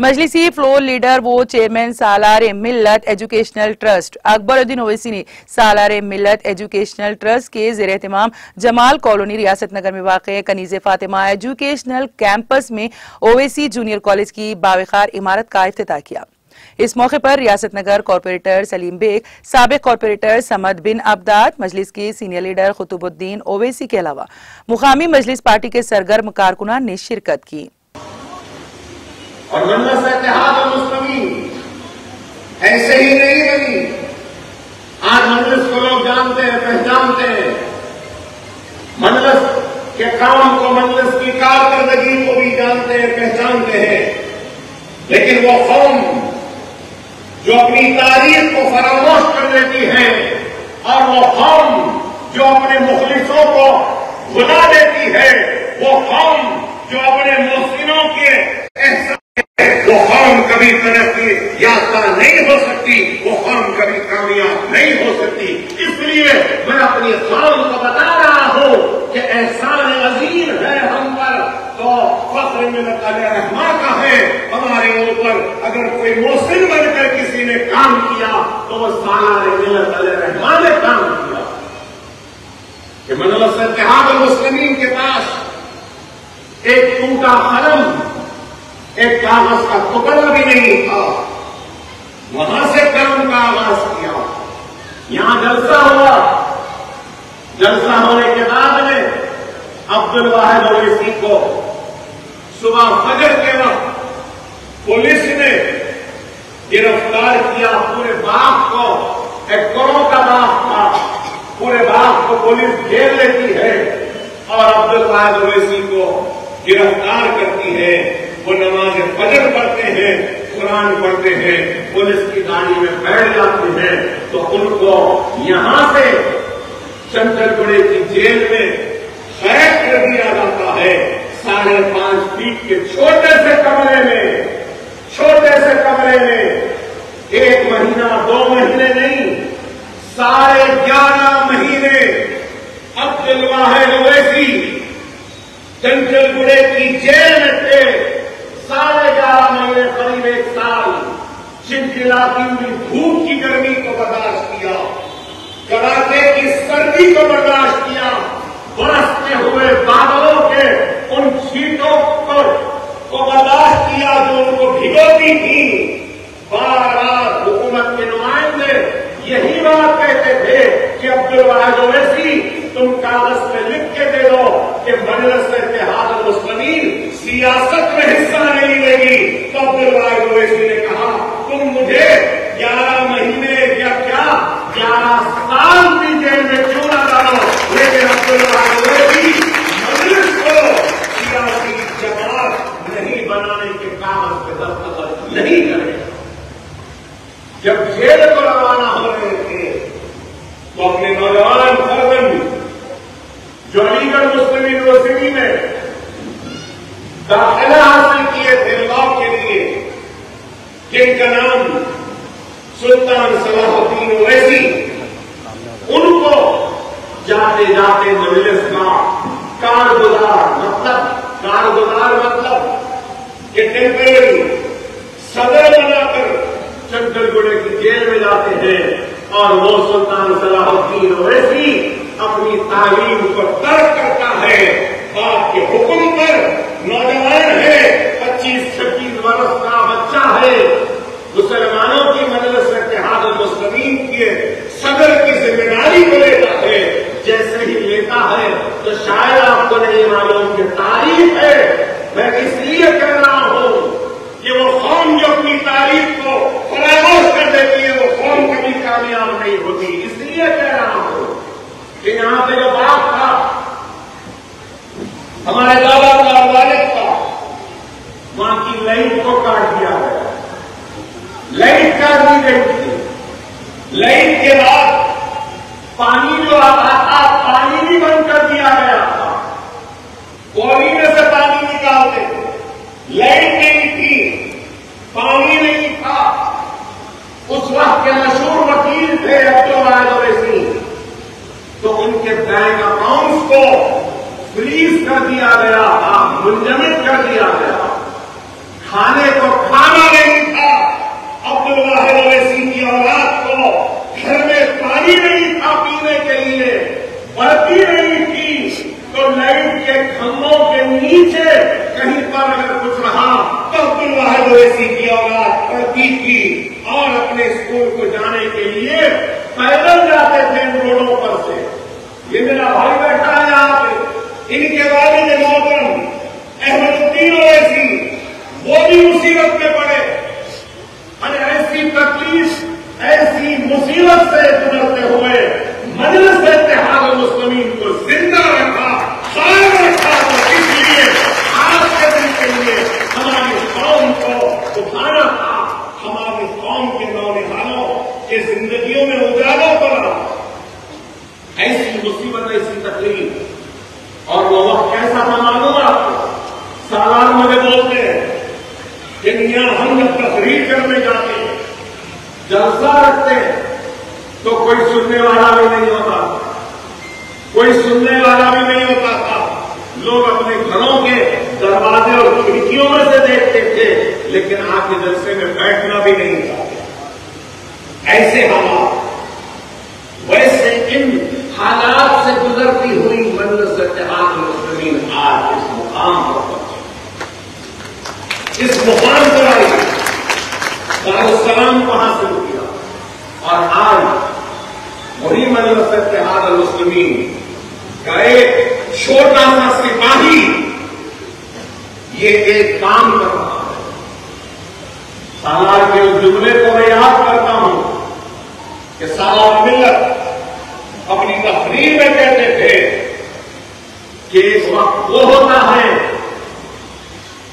مجلسی floor leader و chairman سالار ملت educational trust اکبر الدین اویسی نے سالار ملت ایجوکیشنل ٹرسٹ کے زیر اہتمام جمال کالونی ریاست نگر میں واقع کنیز فاطمہ ایجوکیشنل کیمپس میں اویسی جونیئر کالج کی باوقار عمارت کا افتتاح کیا۔ اس موقع پر ریاست نگر کارپوریٹر سلیم بیگ، سابق کارپوریٹر سمد بن عبداد، مجلس کے سینئر لیڈر قطب الدین اویسی کے علاوہ مقامی مجلس پارٹی کے سرگرم کارکنان نے شرکت کی۔ اور مجلس اتحاد المسلمین ایسے ہی نہیں بنی، آج مجلس کو لوگ جانتے ہیں، پہچانتے ہیں، مجلس کے کام کو، مجلس کی کارکردگی کو بھی جانتے ہیں، پہچانتے ہیں، لیکن وہ قوم جو اپنی تاریخ کو فراموش کر دیتی ہے اور وہ قوم جو اپنے مخلصوں کو بھلا دیتی ہے، وہ قوم جو اپنے محسنوں کے احسان، وہ قوم کبھی ترقی یافتہ نہیں ہو سکتی، وہ قوم کبھی کامیاب نہیں ہو سکتی۔ اس لیے میں اپنی قوم کو بتا رہا ہوں کہ احسان عظیم ہے ہم پر تو فخر ملت علیہ رحمہ کا ہے ہمارے اوپر۔ اگر کوئی محسن بن کر کسی نے کام کیا تو وہ سالار ملت علیہ رحمہ نے کام کیا کہ مجلس اتحاد المسلمین کے پاس ایک ٹوٹا قلم، ایک کاغذ کا ٹکڑا بھی نہیں تھا، وہاں سے کام کا آغاز کیا۔ یہاں جلسہ ہوا، جلسہ ہونے کے بعد میں عبد الواحد اویسی کو صبح فجر کے وقت پولیس نے گرفتار کیا۔ پورے باغ کو، ایکڑوں کا باغ تھا، پورے باغ کو پولیس گھیر لیتی ہے اور عبد الواحد اویسی کو گرفتار کرتی ہے۔ وہ نماز فجر پڑھتے ہیں، قرآن پڑھتے ہیں، پولیس کی گاڑی میں بیٹھ جاتے ہیں تو ان کو یہاں سے چنچل گڑھے کی جیل میں قید کر دیا جاتا ہے۔ 5.5 فیٹ کے چھوٹے سے کمرے میں 1 مہینہ 2 مہینے نہیں، 11.5 مہینے عبد الواحد اویسی چنچل گڑھے کی جیل میں تھے۔ 11.5 مہینے، قریب 1 سال چنچلاتی ہوئی دھوپ کی گرمی کو برداشت کیا، کڑاکے کی سردی کو برداشت کیا، برستے ہوئے بادلوں کے ان چھینٹوں کو برداشت کیا جو ان کو بھگوتی تھی۔ بار بار حکومت کے نمائندے یہی بات کہتے تھے کہ عبد الواحد اویسی تم کاغذ میں لکھ کے دے دو کہ مجلس اتحاد المسلمین سیاست میں حصہ نہیں لے گی۔ تو عبد الواحد اویسی نے کہا تم مجھے 11 مہینے یا کیا 11 سال بھی جیل میں کیوں نہ ڈالو، لیکن عبد الواحد اویسی مجلس کو سیاسی جماعت نہیں بنانے کے کاغذ پہ دستخط نہیں کرے۔ جب جیل کو روانہ ہو رہے تھے تو اپنے نوجوان فرزند جو علی گڑھ مسلم یونیورسٹی میں داخلہ حاصل کیے تھے لا کے لیے، جن کا نام سلطان صلاح الدین اویسی، ان کو جاتے جاتے مجلس کا کارگزار مطلب کہ ٹیمپریری صدر بنا کر چنچل گڑھے کی جیل میں جاتے ہیں، اور وہ سلطان صلاح الدین اویسی اپنی تعلیم کو ترک کرتا ہے۔ باپ کے حکم پر نوجوان ہے، 25-26 برس کا بچہ ہے، مسلمانوں کی مجلس اتحاد المسلمین کے صدر کی ذمہ داری کو لیتا ہے۔ جیسے ہی لیتا ہے تو شاید آپ کو نہیں معلوم کہ تاریخ ہے۔ میں اس لیے کہہ رہا ہوں کہ وہ قوم جو اپنی تاریخ کو فراموش کر دیتی ہے وہ قوم کبھی کامیاب نہیں ہوتی۔ اس لیے کہہ رہا ہوں کہ یہاں پہ جو باغ تھا ہمارے دادا کا والد کا، وہاں کی لائٹ کو کاٹ دیا گیا، لائٹ کاٹ دی گئی تھی۔ لائٹ کے بعد پانی جو آتا تھا پانی بھی بند کر دیا گیا تھا، پوری میں سے پانی نکالتے تھے، لائٹ نہیں تھی، پانی نہیں تھا۔ اس وقت کے مشہور وکیل تھے عبد الواحد اویسی، تو ان کے بینک اکاؤنٹس کو فریز کر دیا گیا تھا، منجمد کر دیا گیا، کھانے کو کھانا اویسی کی اولاد پڑھتی تھی اور اپنے اسکول کو جانے کے لیے پیدل جاتے تھے ان روڈوں پر سے. یہ میرا بھائی بیٹھا ہے یہاں پہ، ان کے والد محترم احمد الدین اویسی وہ بھی مصیبت میں پڑے. ایسی تکلیف ایسی مصیبت سے گزرتے ہوئے مجلس اتحاد المسلمین کو زندہ رکھا، قائم رکھا. تو اس لیے آج کے دن کے لیے ہماری قوم کو اٹھانا تھا، ہماری قوم کے نونہالوں کے زندگیوں میں اجالوں پڑا. ایسی مصیبت ایسی تکلیف، اور وہ وقت کیسا تھا معلوم آپ کو؟ سالار مجھے بولتے ہیں کہ میاں ہم جب تقریر کرنے جاتے ہیں، جلسہ رکھتے ہیں تو کوئی سننے والا بھی نہیں ہوتا، کوئی سننے والا بھی نہیں ہوتا تھا. لوگ اپنے گھروں کے دروازے اور کھڑکیوں میں سے دیکھتے تھے، لیکن آ کے جلسے میں بیٹھنا بھی نہیں چاہتے. ایسے حالات، ویسے ان حالات سے گزرتی ہوئی مجلس اتحاد المسلمین آج اس مقام پر پہنچی، اس مقام پر آئی، دارالسلام کو حاصل کیا. اور آج وہی مجلس اتحاد المسلمین کا ایک چھوٹا سا سپاہی یہ ایک کام کر رہا ہے. سالار کے اس جملے کو میں یاد کرتا ہوں کہ سالار ملت اپنی تقریر میں کہتے تھے کہ اس وقت وہ ہوتا ہے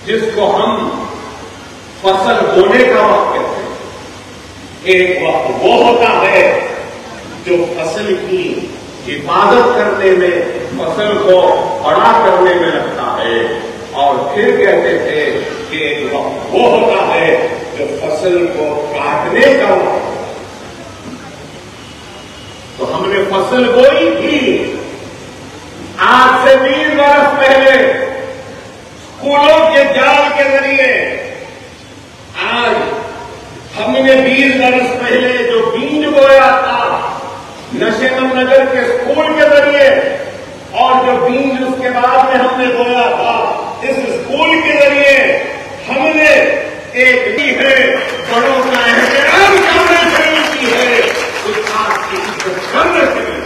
جس کو ہم فصل بونے کا وقت کہتے ہیں، ایک وقت وہ ہوتا ہے جو فصل کی حفاظت کرنے میں، فصل کو بڑا کرنے میں لگتا ہے. اور پھر کہتے تھے کہ ایک وقت وہ ہوتا ہے جو فصل کو کاٹنے کا وقت. تو ہم نے فصل بوئی تھی آج سے 20 برس پہلے اسکولوں کے جال کے ذریعے. آج ہم نے 20 برس پہلے جو بیج بویا تھا نشیمن نگر کے اسکول کے ذریعے، اور جو بیج اس کے بعد میں ہم نے بویا تھا اس اسکول کے ذریعے، ہم نے ایک بھی ہے بڑوں کا احترام کرنا شروع کی ہے، اس بات کی عزت کرنا شروع.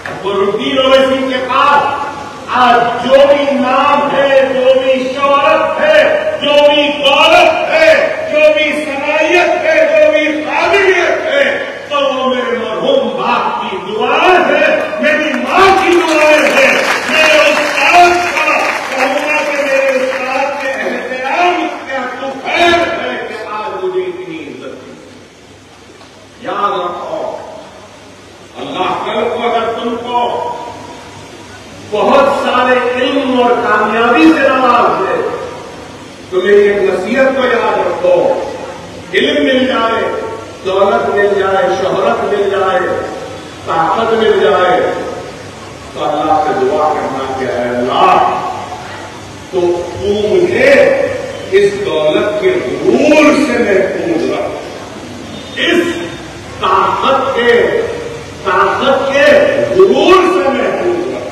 اکبرالدین اویسی کے پاس آج جو بھی نام ہے، جو بھی شہرت ہے، جو بھی دولت ہے، جو بھی صلاحیت ہے، جو بھی قابلیت ہے، تو وہ میرے مرحوم باپ کی دعائیں ہیں، میری ماں کی دعائیں ہیں، میرے استاد کا کہنا کہ میرے استاد کے احترام کا تو خیر ہے کہ آج مجھے اتنی عزت دی. یاد رکھو، اللہ کل کو اگر تم کو بہت سارے علم اور کامیابی سے نواز دے تو میری ایک نصیحت کو یاد رکھو، علم مل جائے، دولت مل جائے، شہرت مل جائے، طاقت مل جائے، تو اللہ سے دعا کرنا کہ اے اللہ تو مجھے اس دولت کے غرور سے محفوظ رکھ، اس طاقت کے غرور سے محفوظ رکھ.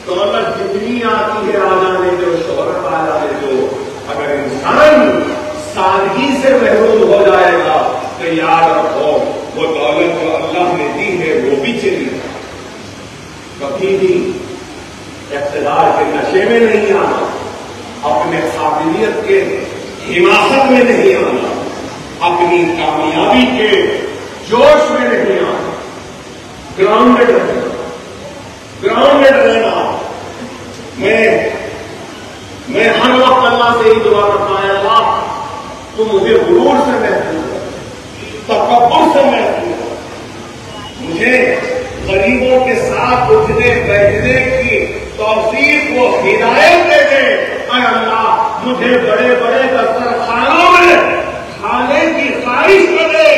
دولت جتنی آتی ہے آ جانے دو، شہرت آ جانے دو، اگر انسان سادگی سے محروم ہو جائے گا تو یاد رکھو وہ دولت جو اللہ نے دی ہے وہ بھی چلی جائے. کبھی بھی اقتدار کے نشے میں نہیں آنا، اپنے قابلیت کے حماقت میں نہیں آنا، اپنی کامیابی کے جوش میں نہیں آنا، گراؤنڈڈ رہنا. میں ہر وقت اللہ سے ہی دعا کرتا ہے، اللہ تو مجھے غرور سے محفوظ ہے، تکبر سے محفوظ ہے، مجھے غریبوں کے ساتھ اٹھنے بیٹھنے کی توفیق و ہدایت دے دے. اے اللہ مجھے بڑے بڑے دسترخوانوں میں کھانے کی خواہش نہ دے،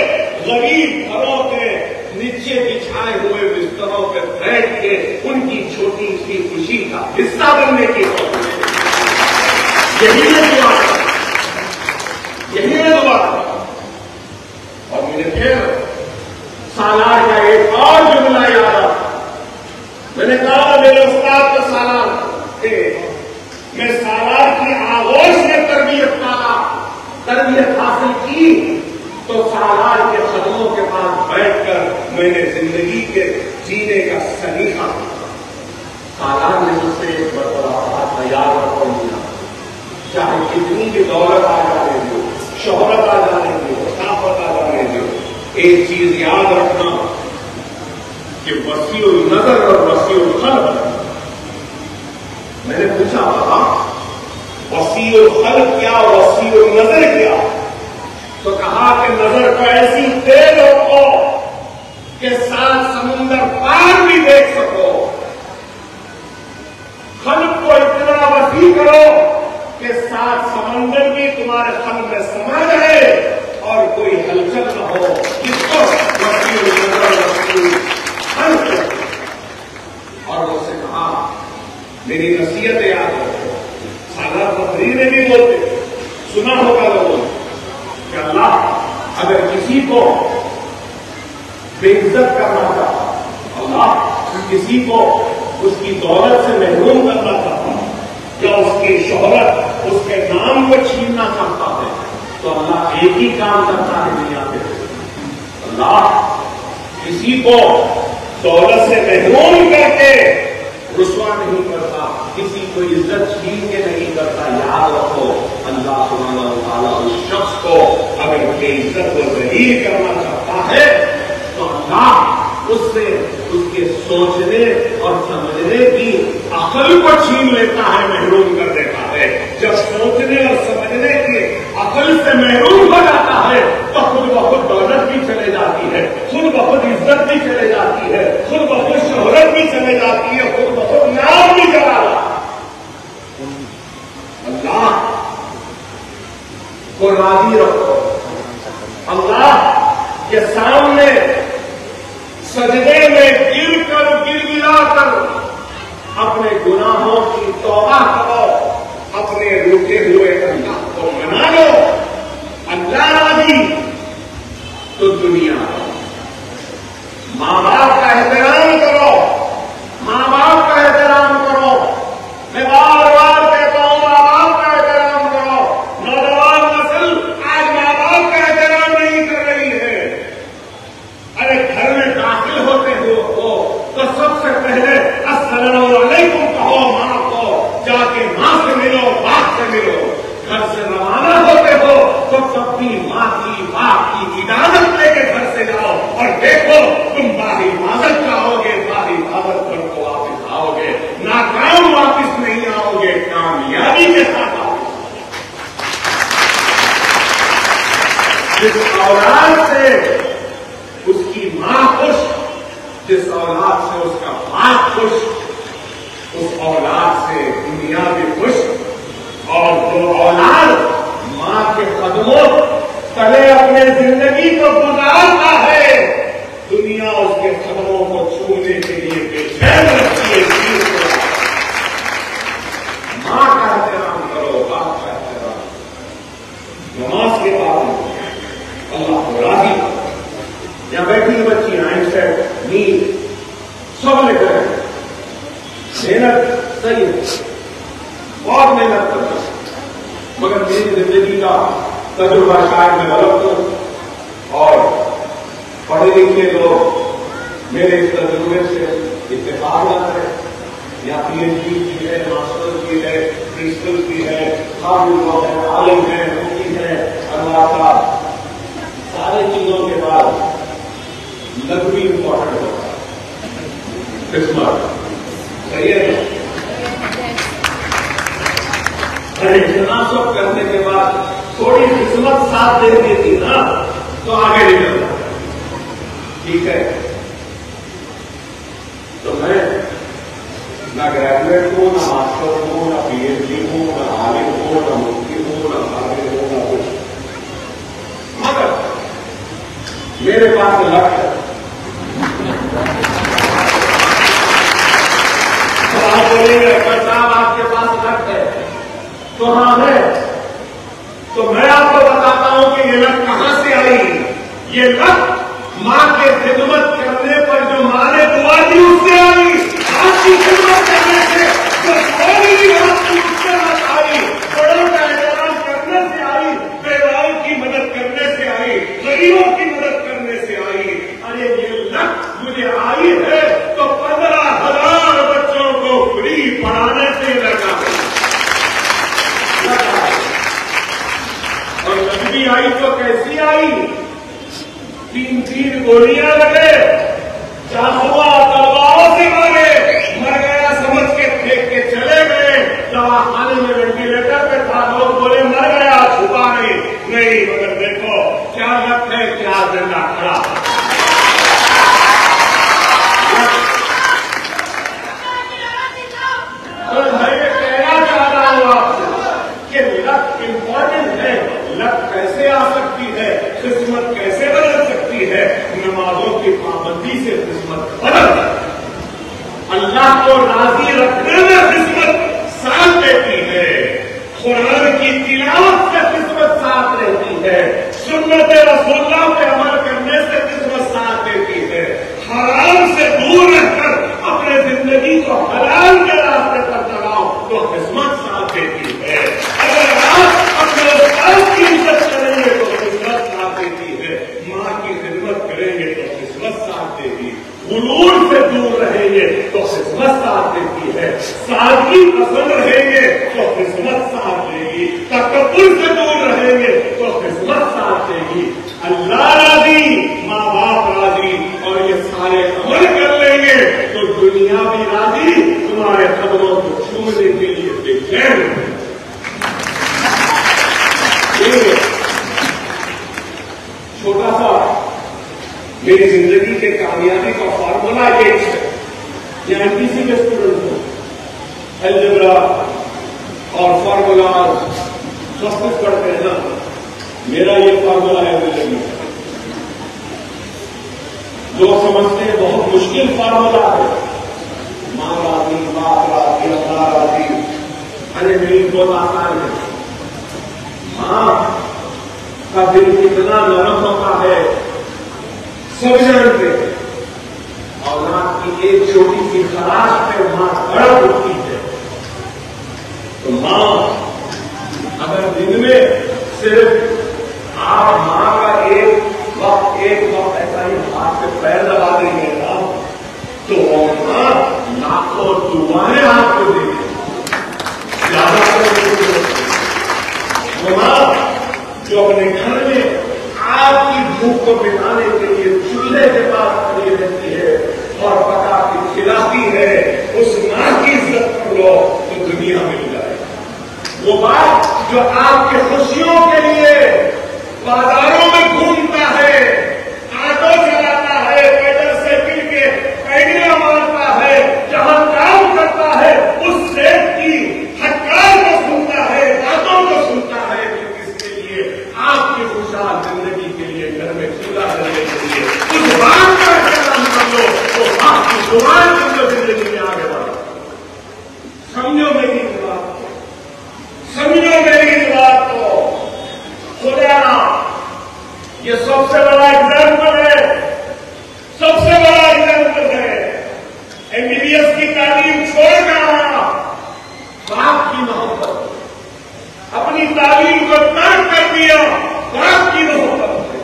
غریب گھروں کے نیچے بچھائے ہوئے بستروں پہ بیٹھ کے ان کی چھوٹی سی خوشی کا حصہ بننے کی کوشش. یہی میں دعا کرتا. اور مجھے پھر سالار کا ایک اور جملہ یاد آتا. میں نے کہا میرے استاد کا سالار تھے، میں سالار کی آغوش میں تربیت پالا، زندگی کے جینے کا سلیقہ. سالار نے مجھ سے ایک مرتبہ کہا تھا یاد رکھو میاں چاہے کتنی بھی دولت آ جانے دو, شہرت آ جانے دو, طاقت آ جانے دو, ایک چیز یاد رکھنا کہ وسیع النظر اور وسیع القلب. میں نے پوچھا بابا وسیع القلب کیا وسیع النظر کیا؟ تو کہا کہ نظر کو ایسی تیز رکھو کہ 7 سمندر پار بھی دیکھ سکو, قلب کو اتنا وسیع کرو کہ 7 سمندر بھی تمہارے قلب میں سما جائے اور کوئی ہلچل نہ ہو. اس کو وسیع النظر وسیع القلب. اور اس سے کہا میری نصیحت یاد رکھو. سالار فخری نے بھی بولتے سنا ہوگا لوگوں کہ اللہ اگر کسی کو بے عزت کرنا چاہتا, اللہ کسی کو اس کی دولت سے محروم کرنا چاہتا یا اس کی شہرت اس کے نام کو چھیننا چاہتا ہے تو اللہ ایک ہی کام کرتا ہے دنیا میں. اللہ کسی کو دولت سے محروم کر کے رسوا نہیں کرتا, کسی کو عزت چھین کے نہیں کرتا. یاد رکھو اللہ سبحانہ و تعالیٰ اس شخص کو اگر بے عزت کو ذلیل کرنا چاہتا ہے تو اللہ اس سے اس کے سوچنے اور سمجھنے کی عقل کو چھین لیتا ہے, محروم کر دیتا ہے. جب سوچنے اور سمجھنے کی عقل سے محروم ہو جاتا ہے تو خود بخود دولت بھی چلے جاتی ہے, خود بخود عزت بھی چلے جاتی ہے, خود بخود شہرت بھی چلے جاتی ہے, خود بخود نام بھی چلا جاتا ہے. اللہ کو راضی رکھو. اللہ کے سامنے سجدے میں گر گلا کر اپنے گناہوں کی توبہ کرو, اپنے روٹے ہوئے اللہ کو منا لو. اللہ راضی تو دنیا ماں باپ کا احترام کرو, ماں باپ کا احترام کرو. میں بار بار کہتا ہوں ماں باپ کا احترام کرو. نوجوان نسل آج ماں باپ کا احترام نہیں کر رہی ہے. ارے گھر میں داخل ہوتے ہو تو سب سے پہلے السلام علیکم کہو ماں کو, جا کے ماں سے ملو, باپ سے ملو. گھر سے روانہ ہوتے ہو تو سب بھی ماں کی باپ کی اجازت لے کے گھر سے جاؤ اور دیکھو تم باہر حفاظت جاؤ گے, باہر حفاظت کر کو واپس آؤ گے. ناکام واپس نہیں آؤ گے, کامیابی کے ساتھ آؤ گے. جس اولاد سے اس کی ماں خوش, جس اولاد سے اس کا باپ خوش, اس اولاد سے دنیا بھی خوش. اور جو اولاد ماں کے قدموں تلے اپنے زندگی کو گزارتا ہے دنیا اس کے قدموں کو چھونے کے لیے بے چین رکھتی ہے. ماں کا احترام کرو, باپ کا احترام. نماز کے بعد اللہ کو راضی. یہاں بیٹھی بچی آئیں سے نیند سب لے کر محنت صحیح ہے, بہت محنت کرتا, مگر میری زندگی کا تجربہ شاید میں غلط ہوں اور پڑھے لکھے لوگ میرے اس تجربے سے اتفاق نہ کریں. یا پی ایچ ڈی کی ہے, ماسٹر کی ہے, پرنسپل کی ہے, قابل لوگ ہیں, عالم ہیں, مفتی ہیں. اللہ کا سارے چیزوں کے بعد لغوی امپورٹنٹ ہوتا ہے. قسمت صحیح ہے. اتنا سب کرنے کے بعد تھوڑی قسمت ساتھ دے دیتی نا تو آگے نکلتا. ٹھیک ہے, تو میں نہ گریجویٹ ہوں, نہ ماسٹر ہوں, نہ پی ایچ ڈی ہوں, نہ عالم ہوں, نہ مفتی ہوں, نہ قابل ہوں, نہ کچھ. مگر میرے پاس لک ہے. آپ بولیں گے صاحب آپ کے پاس لک ہے تو ہاں ہے. تو میں آپ کو بتاتا ہوں کہ یہ لت کہاں سے آئی. یہ لت ماں کے خدمت کرنے پر جو ماں نے دعا دی اس سے آئی. آپ کی خدمت کرنے سے جو سوری آپ کی اس سے مت آئی. بڑوں کا احترام کرنے سے آئی, بیواؤں کی مدد کرنے سے آئی, غریبوں کی مدد کرنے سے آئی. ارے یہ لت بھی آئی تو کیسی آئی؟ 3 گولیاں لگے، چاقوا تلواروں سے مارے، مر گیا سمجھ کے پھینک کے چلے گئے، دوا خانے میں وینٹیلیٹر پہ تھا، لوگ بولے مر گیا، چھپا نہیں، مگر دیکھو کیا لک ہے، کیا زندہ کھڑا۔ تو میں یہ کہنا چاہ رہا ہوں آپ سے کہ لک امپورٹنٹ ہے، لک کیسے آ سکتی ہے، قسمت کیسے بدل سکتی ہے؟ نمازوں کی پابندی سے قسمت بدل سکتی ہے، اللہ کو راضی رکھنے میں قسمت ساتھ دیتی ہے، قرآن کی تلاوت سے قسمت ساتھ رہتی ہے، سنت رسول اللہ پہ عمل کرنے سے قسمت ساتھ دیتی ہے، حرام سے دور رہ کر اپنے زندگی کو حلال کے راستے پر چلاؤ تو قسمت ساتھ دیتی ہے، اگر آپ اپنے استاد کی عزت کریں گے تو قسمت ساتھ دیتی ہے، ماں کی خدمت کریں گے تو قسمت ساتھ دے گی، غرور سے دور رہیں گے تو قسمت ساتھ دیتی ہے، سادگی پسند رہیں گے تو قسمت ساتھ دے گی، تکبر سے دور رہیں گے تو قسمت ساتھ دے گی، اللہ راضی، ماں باپ راضی اور یہ سارے عمل کر لیں گے تو دنیا بھی راضی، تمہارے قدموں کو چھونے کے لیے بے چین۔ چھوٹا سا میری زندگی کے کامیابی کا فارمولا یہ ہے، یہ ایم پی سی کے اسٹوڈنٹ ہوں، الجبرا اور فارمولا سب پڑھتے ہیں نا، میرا یہ فارمولا ہے زندگی کا، جو سمجھتے ہیں بہت مشکل فارمولا ہے، ماں راضی، باپ راضی، اللہ راضی، ارے میری بہت آسان ہے، ماں کا دل کتنا نرم ہوتا ہے سب جانتے ہیں، اولاد کی ایک چھوٹی سی خراش پہ ماں تڑپ اٹھتی ہے، تو ماں اگر دن میں صرف آپ ماں کا ایک وقت ایسا ہی ہاتھ پہ پیر دبا دیں گے نا تو وہ ماں لاکھوں دعائیں آپ کو دے گی، وہ ماں جو اپنے گھر میں آپ کی بھوک کو مٹانے کے لیے چولہے کے پاس کھڑی رہتی ہے اور پکا کے کھلاتی ہے، اس ماں کی عزت کر لو تو دنیا مل جائے، وہ باپ جو آپ کی خوشیوں کے لیے بازاروں میں گھومتا ہے، آٹو چلاتا ہے، پیدل سائیکل کے پیڈیاں مارتا ہے، جہاں کام کرتا ہے اس سیٹ کی ہٹکار کو سنتا ہے، باتوں کو سنتا ہے، کس کے لیے؟ آپ کی خوشحال زندگی کے لیے، گھر میں چولہا کرنے کے لیے، اس بات کا احترام کر لو تو آپ کی دعائیں کر لو، زندگی میں آگے بڑھو۔ سمجھو میری اس بات کو، سمجھو میری اس بات کو، خدا یہ سب سے بڑا ایگزامپل ہے، سب سے بڑا ایگزامپل ہے، ایم بی بی ایس کی تعلیم چھوڑ کر آیا، باپ کی محبت، اپنی تعلیم کو ترک کر دیا، باپ کی محبت،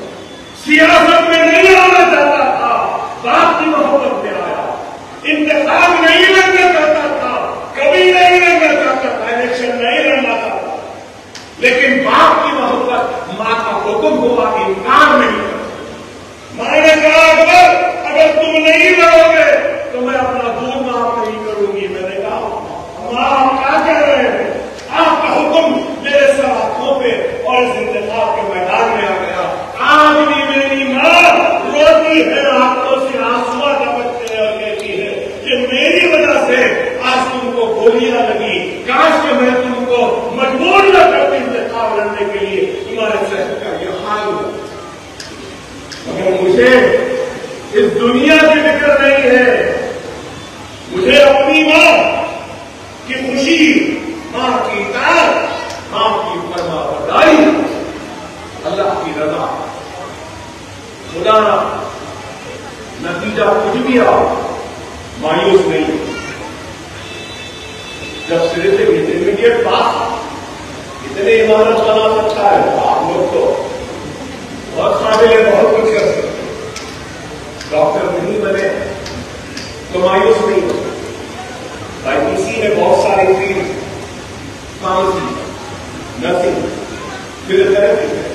سیاست میں نہیں آنا چاہتا تھا، باپ کی محبت میں آیا، انتخاب نہیں لڑنا چاہتا تھا، کبھی نہیں لڑنا چاہتا تھا، الیکشن نہیں لڑنا چاہتا، لیکن باپ کی محبت، ماں کا حکم ہوا، انکار نہیں کرتا، ماں نے کہا اگر تم نہیں لڑو گے تو میں اپنا دودھ معاف نہیں کروں گی، میں نے کہا ماں آپ کیا کہہ رہے ہیں، آپ کا حکم میرے سر ہاتھوں پہ اور اس انتخاب کے میدان میں آ گیا، آج بھی میری ماں روتی ہے، آنکھوں سے آنسو ٹپکتے ہیں اور کہتی ہے کہ میری وجہ سے آج تم کو گولیاں لگی، کاش کہ میں تم کو مجبور نہ کرتی انتخاب لڑنے کے لیے، تمہارے صحت کا یہ حال ہو، مگر مجھے اس دنیا کی فکر نہیں ہے، مجھے اپنی ماں کی خوشی، ماں کی اطاعت، ماں کی فرما برداری، اللہ کی رضا، خدا نتیجہ کچھ بھی آؤ مایوس نہیں، جب سرے سے انٹرمیڈیٹ پاس اتنے عمارت بنا سکتا ہے آپ لوگ تو بہت قابل ہے، بہت کچھ کر سکتے، ڈاکٹر نہیں بنے تو مایوس نہیں ہو سکتے، بائی پی سی میں بہت سارے فیلڈ، فارمیسی، نرسنگ، فزیوتھراپی ہے،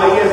IAS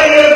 IAS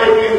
IPS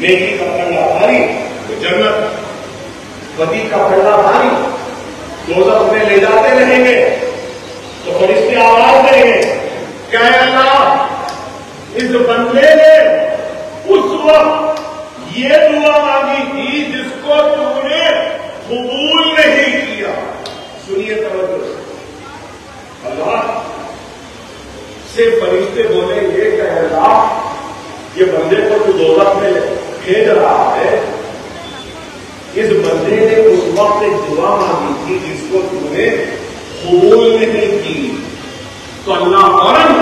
نیکی کا پلڑا بھاری تو جنت، بدی کا پلڑا بھاری دوزخ میں لے جاتے رہیں گے تو فرشتے آواز دیں گے کہ اے اللہ اس بندے نے اس وقت یہ دعا مانگی تھی جس کو تم نے قبول نہیں کیا. سنیے توجہ سے، اللہ سے فرشتے بولیں گے کہ اللہ یہ بندے کو تو دوزخ میں بھیج رہا ہے، اس بندے نے اس وقت ایک دعا مانگی تھی جس کو تم نے قبول نہیں کی. تو اللہ فوراً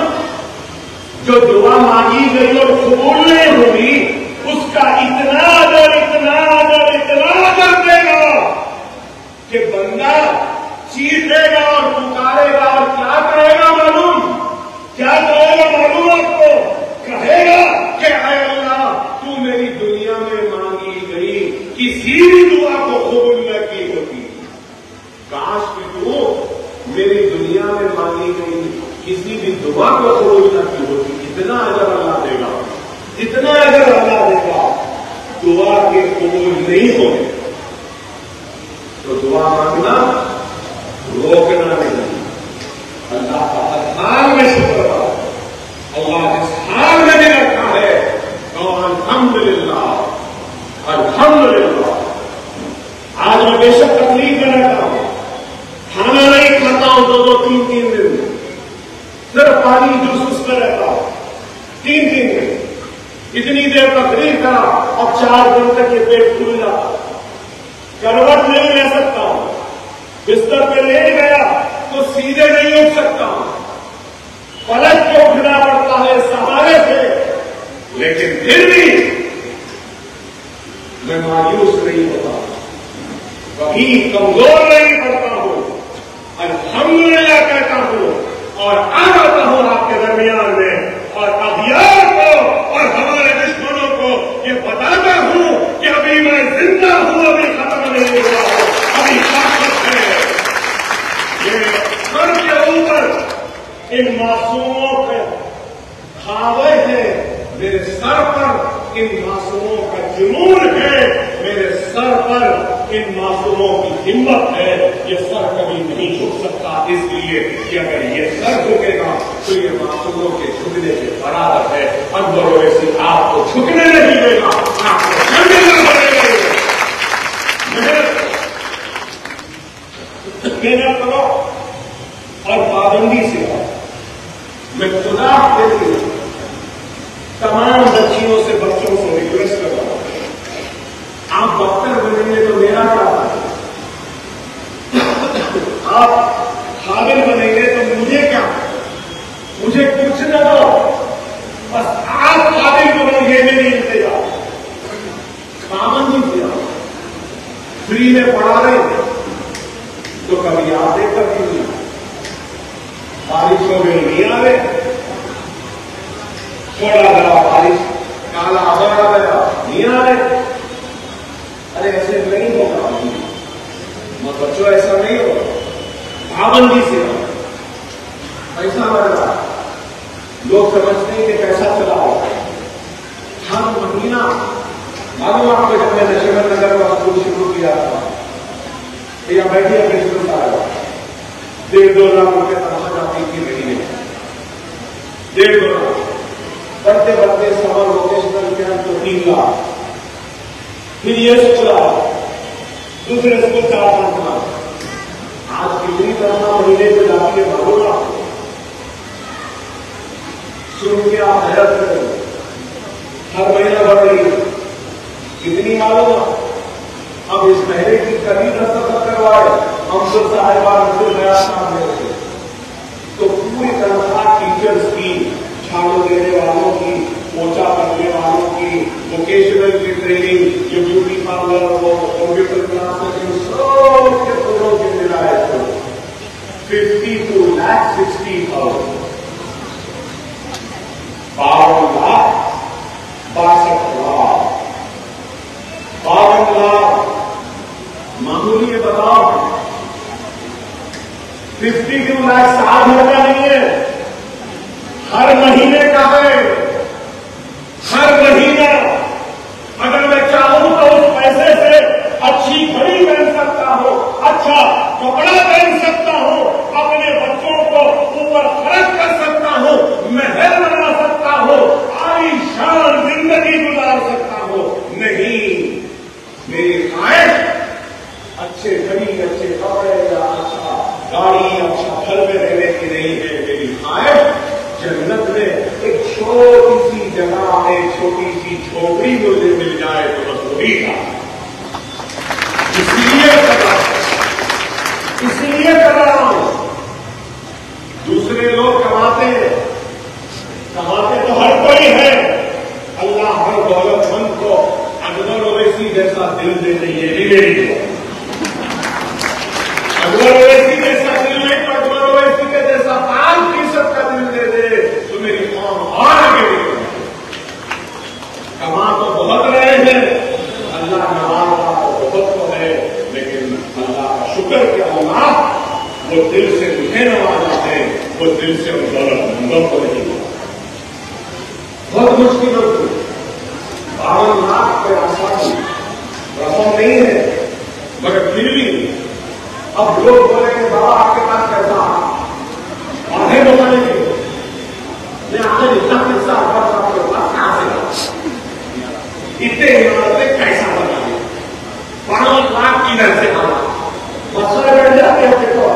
جو دعا مانگی گئی اور قبول نہیں ہوئی اس کا اتنا اجر اتنا اجر اتنا اجر دے گا کہ بندہ چیخے گا اور پکارے گا اور کیا کہے گا معلوم؟ کیا کہے گا معلوم آپ کو؟ کہے گا کہ اے اللہ تو میری دنیا میں مانگی گئی کسی بھی دعا کو قبول نہ کی ہوتی، کاش کہ تو میری دنیا میں مانگی گئی کسی بھی دعا کو قبول نہ کی ہوتی. اتنا اجر اللہ دے گا، اتنا اجر اللہ دے گا. دعا کے قبول نہیں ہونے تو دعا مانگنا روکنا نہیں. اللہ کا ہر حال میں شکر ہے، اللہ جس حال میں بھی رکھا ہے تو الحمدللہ الحمدللہ. آج میں بے شک تکلیف میں رہتا ہوں، کھانا نہیں کھاتا ہوں 2-2 3 دن، صرف پانی جوس اس میں رہتا ہوں 3 دن. اتنی دیر تقریر کرا اور 4 دن تک یہ پیٹ کھل جاتا، کروٹ نہیں لے سکتا ہوں، بستر پہ لیٹ گیا تو سیدھے نہیں اٹھ سکتا ہوں، پلٹ کے اٹھنا پڑتا ہے سہارے سے. لیکن پھر بھی میں مایوس نہیں ہوتا، کبھی کمزور نہیں پڑتا ہوں، الحمدللہ کہتا ہوں اور آ جاتا ہوں آپ کے درمیان میں اور ابیار کو اور ہمارے دشمنوں کو یہ بتاتا ہوں کہ ابھی میں زندہ ہوں، ابھی ختم نہیں ہوا ہوں، ابھی طاقت ہے. یہ سر کے اوپر ان معصوموں کے کھاوے ہیں، میرے سر پر ان معصوموں کا جنون ہے، میرے سر پر ان معصوموں کی ہمت ہے. یہ سر کبھی نہیں جھک سکتا، اس لیے کہ اگر یہ سر جھکے گا تو یہ معصوموں کے جھکنے کے برابر ہے. اندر ویسی آپ کو جھکنے نہیں دے گا، آپ کو چڑھنے پڑے گا. محنت کرو اور پابندی سے آؤ. میں خدا کے لیے تمام بچیوں سے بچوں سے ریکویسٹ کر رہا ہوں، آپ ڈاکٹر بنیں گے تو میرا کیا ہے، آپ حامل بنیں گے تو مجھے کیا، مجھے کچھ نہ دو، بس آپ حامل بنو گے میری انتظار. پابندی سے آؤ. فری میں پڑھا رہے ہیں تو کبھی آتے کبھی نہیں، بارش ہو گئی نہیں آ رہے، تھوڑا ذرا بارش کالا ابر آ گیا نہیں آ رہے. ارے ایسے نہیں ہوگا بچوں، ایسا نہیں ہوگا. پابندی سے پیسہ لگ رہا، لوگ سمجھتے ہیں کہ پیسہ چلا ہوا. ہر مہینہ معلوم آپ کو جب میں نشیمت نگر کا اسکول شروع کیا تھا یا بیٹھے پرنسپل صاحب 1.5-2 لاکھ روپے تنخواہ جاتی تھی مہینے میں. 1.5-2 لاکھ بڑھتے بڑھتے سمر ووکیشنل کیمپ تو 3 لاکھ. پھر یہ اسکول آیا، دوسرے اسکول 4-5 لاکھ. آج کتنی تنخواہ مہینے کو جاتی ہے معلوم آپ کو؟ سن کے آپ حیرت کریں، ہر مہینہ بڑھ رہی ہے. کتنی معلوم؟ اب اس مہینے کی کبھی دستخط کروائے ہم سب صاحبان سے نیا کام دے رہے تو پوری تنخواہ ٹیچرز کی، جھاڑو دینے والوں کی، پوچھا کرنے والوں کی، ووکیشنل کی ٹریننگ، جو بیوٹی پارلر ہو، کمپیوٹر کلاسز، سب کے پوروں کی ملائے تو 52 لاکھ 60,000 52 لاکھ 62,000 52 لاکھ معمولی یہ بتاؤ. 52 لاکھ سال بھر کا نہیں ہے، ہر مہینے کا ہے. ہر مہینہ اگر ایک چھوٹی سی جگہ ایک چھوٹی سی جھوپڑی مجھے مل جائے تو بس وہی کا اس لیے کر رہا ہوں. دوسرے لوگ کماتے تو ہر کوئی ہے. اللہ ہر دولت مند کو اکبر اویسی جیسا دل دے نہیں ہے. میری دعا اکبر اویسی جیسا دل نہیں تو اکبر اویسی کے جیسا 5% کا دل دے دے تو میری قوم اور آگے نکل. کما تو بہت رہے ہیں, اللہ نوازا تو بہت تو ہے, لیکن اللہ کا شکر کہ اللہ وہ دل سے مجھے نوازا ہے, وہ دل سے ان دولت مندوں کو نہیں. بہت مشکل ہوتی 52 لاکھ کے آسان رقم نہیں ہے, مگر پھر بھی اب لوگ بولے کہ بابا آپ کے پاس پیسہ آدھے بتانے کے میں آدھے اتنا پیسہ آپ کے پاس کہاں سے آتا اتنے عمارتیں کیسا بنا دیا 52 لاکھ کی در سے آنا مسئلے بیٹھ جاتے ہیں. دیکھو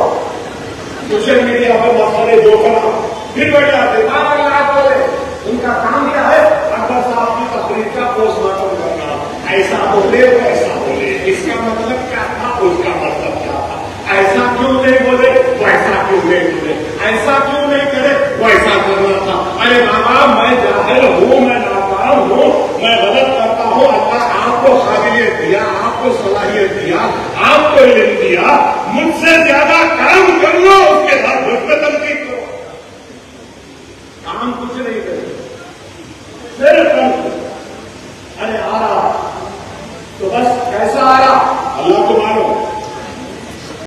سوشل میڈیا پر مسئلے جو کرنا پھر بیٹھ جاتے 12 لاکھ بولے. ان کا کام کیا ہے اکبر صاحب کی تقریر کا پوسٹ مارٹم کرنا. ایسا بولے ویسا بولے, اس کا مطلب کیا تھا, اس کا مطلب کیا تھا, ایسا کیوں نہیں بولے ویسا کیوں نہیں بولے, ایسا کیوں نہیں کرے ویسا کرنا تھا. ارے بابا میں جاہل ہوں, میں ناکام ہوں, میں غلط کرتا ہوں. اللہ آپ کو قابلیت دیا, آپ کو صلاحیت دیا, آپ کو علم دیا, مجھ سے زیادہ